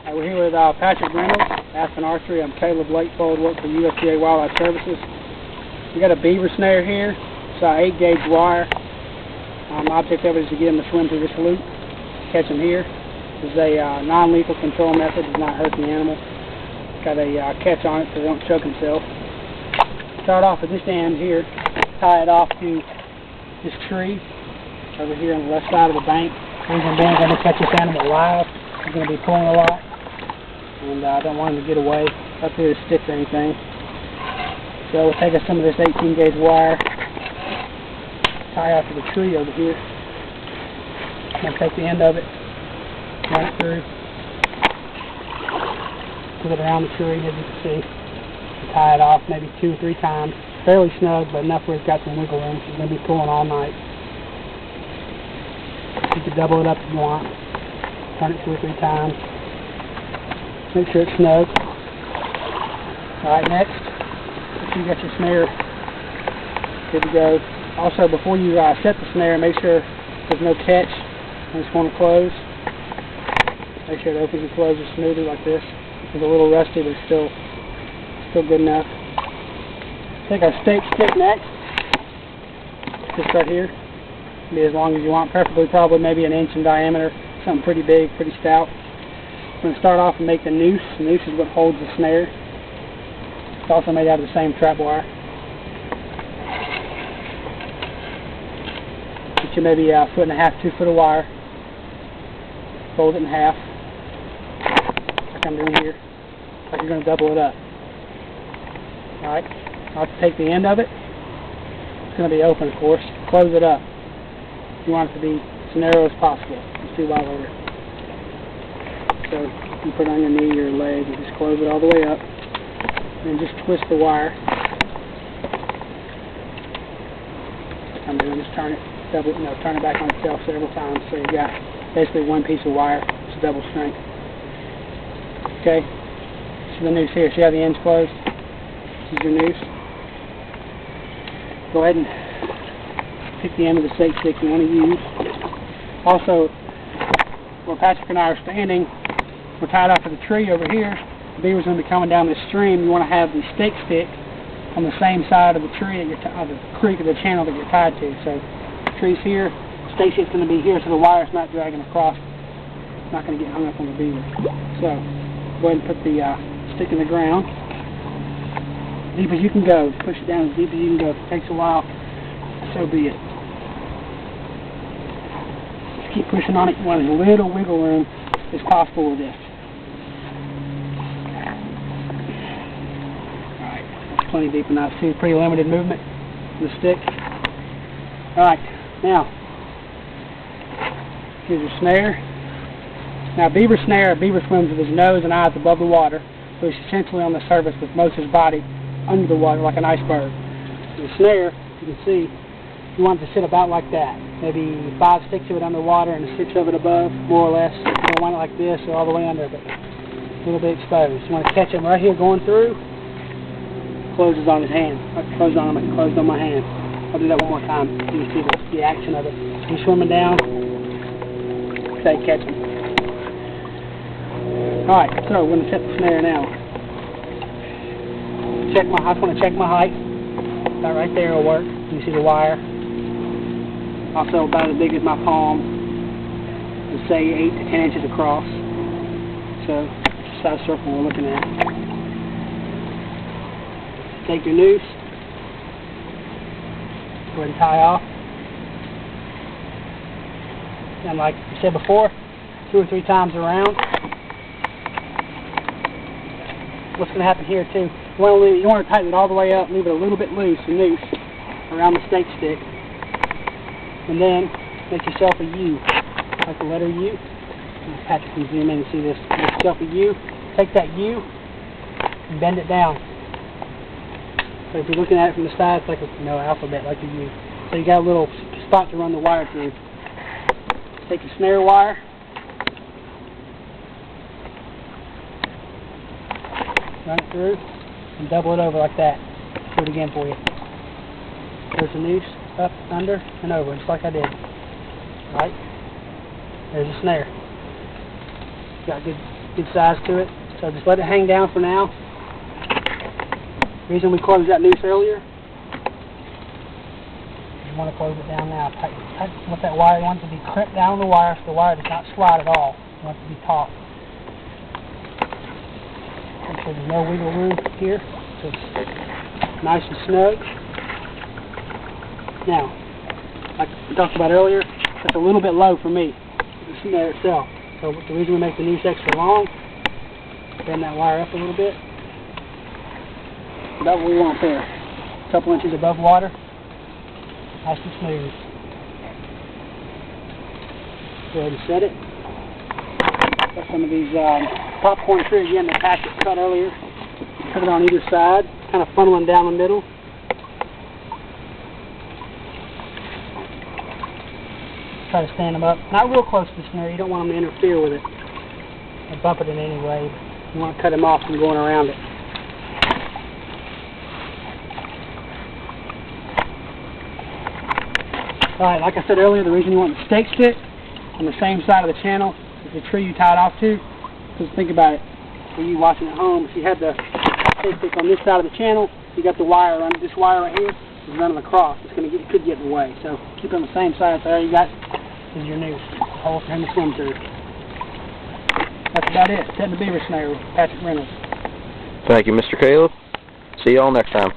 We're here with Patrick Reynolds, Aspen Archery. I'm Caleb Lakefold, work for USDA Wildlife Services. We got a beaver snare here. It's 8-gauge wire. The object of it is to get him to swim through this loop. Catch him here. This is a non-lethal control method. Does not hurt the animal. It's got a catch on it so they don't choke himself. Start off with this end here. Tie it off to this tree over here on the left side of the bank. The reason being, I'm going to catch this animal live. He's going to be pulling a lot, and I don't want him to get away up here to stick or anything. So we'll take some of this 18-gauge wire, tie out to the tree over here, and take the end of it, run it through, put it around the tree, as you can see, and tie it off maybe 2 or 3 times. Fairly snug, but enough where it's got some wiggle room. She's going to be pulling all night. You can double it up if you want. Turn it 2 or 3 times. Make sure it's snug. Alright, next, if you got your snare good to go. Also, before you set the snare, make sure there's no catch when it's going to close. Make sure it opens and closes smoothly like this. It's a little rusty, but it's still good enough. Take our stake stick next. Just right here. Be as long as you want, preferably probably maybe 1 inch in diameter. Something pretty big, pretty stout. I'm going to start off and make the noose. The noose is what holds the snare. It's also made out of the same trap wire. Get you maybe 1.5 foot, 2 foot of wire. Fold it in half, like I'm doing here. Like you're going to double it up. Alright, I'll take the end of it. It's going to be open, of course. Close it up. You want it to be as narrow as possible. It's too wide over. So you put it on your knee or your leg and just close it all the way up. And just twist the wire. I'm going to just turn it, turn it back on itself several times. So you've got basically 1 piece of wire. It's double strength. Okay. So the noose here. See how the end's closed? This is your noose. Go ahead and pick the end of the stake stick you want to use. Also, where Patrick and I are standing, we're tied off to the tree over here. The beaver's going to be coming down this stream. You want to have the stake stick on the same side of the tree, of the creek or the channel that you're tied to. So, the tree's here, the stake stick's going to be here, so the wire's not dragging across. It's not going to get hung up on the beaver. So, go ahead and put the stick in the ground. As deep as you can go. Push it down as deep as you can go. If it takes a while, so be it. Just keep pushing on it. You want as little wiggle room as possible with this. Alright, that's plenty deep enough. See, pretty limited movement with the stick. Alright, now, here's your snare. Now, beaver swims with his nose and eyes above the water, so he's essentially on the surface with most of his body under the water like an iceberg. The snare, you can see, you want it to sit about like that. Maybe 5 sticks of it underwater and 6 of it above, more or less. You don't want it like this or all the way under, but a little bit exposed. You want to catch him right here going through. Closes on his hand. I closed on him, I closed on my hand. I'll do that one more time. You can see the action of it. He's swimming down. Say, catch him. Alright, so we're going to set the snare now. I just want to check my height. That right there will work. You can see the wire. Also about as big as my palm. And say 8 to 10 inches across. So, that's the size circle we're looking at. Take your noose. Go ahead and tie off. And like I said before, 2 or 3 times around. What's going to happen here too? You want to tighten it all the way up, leave it a little bit loose, a noose, around the stake stick. And then make yourself a U, like the letter U. Patrick can zoom in and see this. Make yourself a U. Take that U and bend it down. So if you're looking at it from the side, it's like a alphabet, like a U. So you got a little spot to run the wire through. Take your snare wire. Run it through and double it over like that. Do it again for you. There's the noose, up, under, and over, just like I did. Alright? There's a snare. Got good good size to it. So just let it hang down for now. The reason we closed that noose earlier, you want to close it down now. With that wire, you want it to be crimped down on the wire so the wire does not slide at all. You want it to be taut. Make sure there's no wiggle room here, so it's nice and snug. Now, like we talked about earlier, it's a little bit low for me, the snare itself. So the reason we make the noose extra long, bend that wire up a little bit. About what we want there. A couple inches above water. Nice and smooth. Go ahead and set it. Got some of these popcorn tree again, the packet cut earlier. Put it on either side, kind of funneling down the middle. Try to stand them up. Not real close to the snare. You don't want them to interfere with it or bump it in any way. You want to cut them off from going around it. Alright, like I said earlier, the reason you want the stake stick on the same side of the channel as the tree you tied off to, because think about it, for you watching at home, if you had the stake stick on this side of the channel, you got the wire on this wire right here, is running across. It could get in the way. So keep it on the same side. So there you got is your noose, the hole for him to swim through. That's about it. Setting the beaver snare with Patrick Reynolds. Thank you, Mr. Caleb. See y'all next time.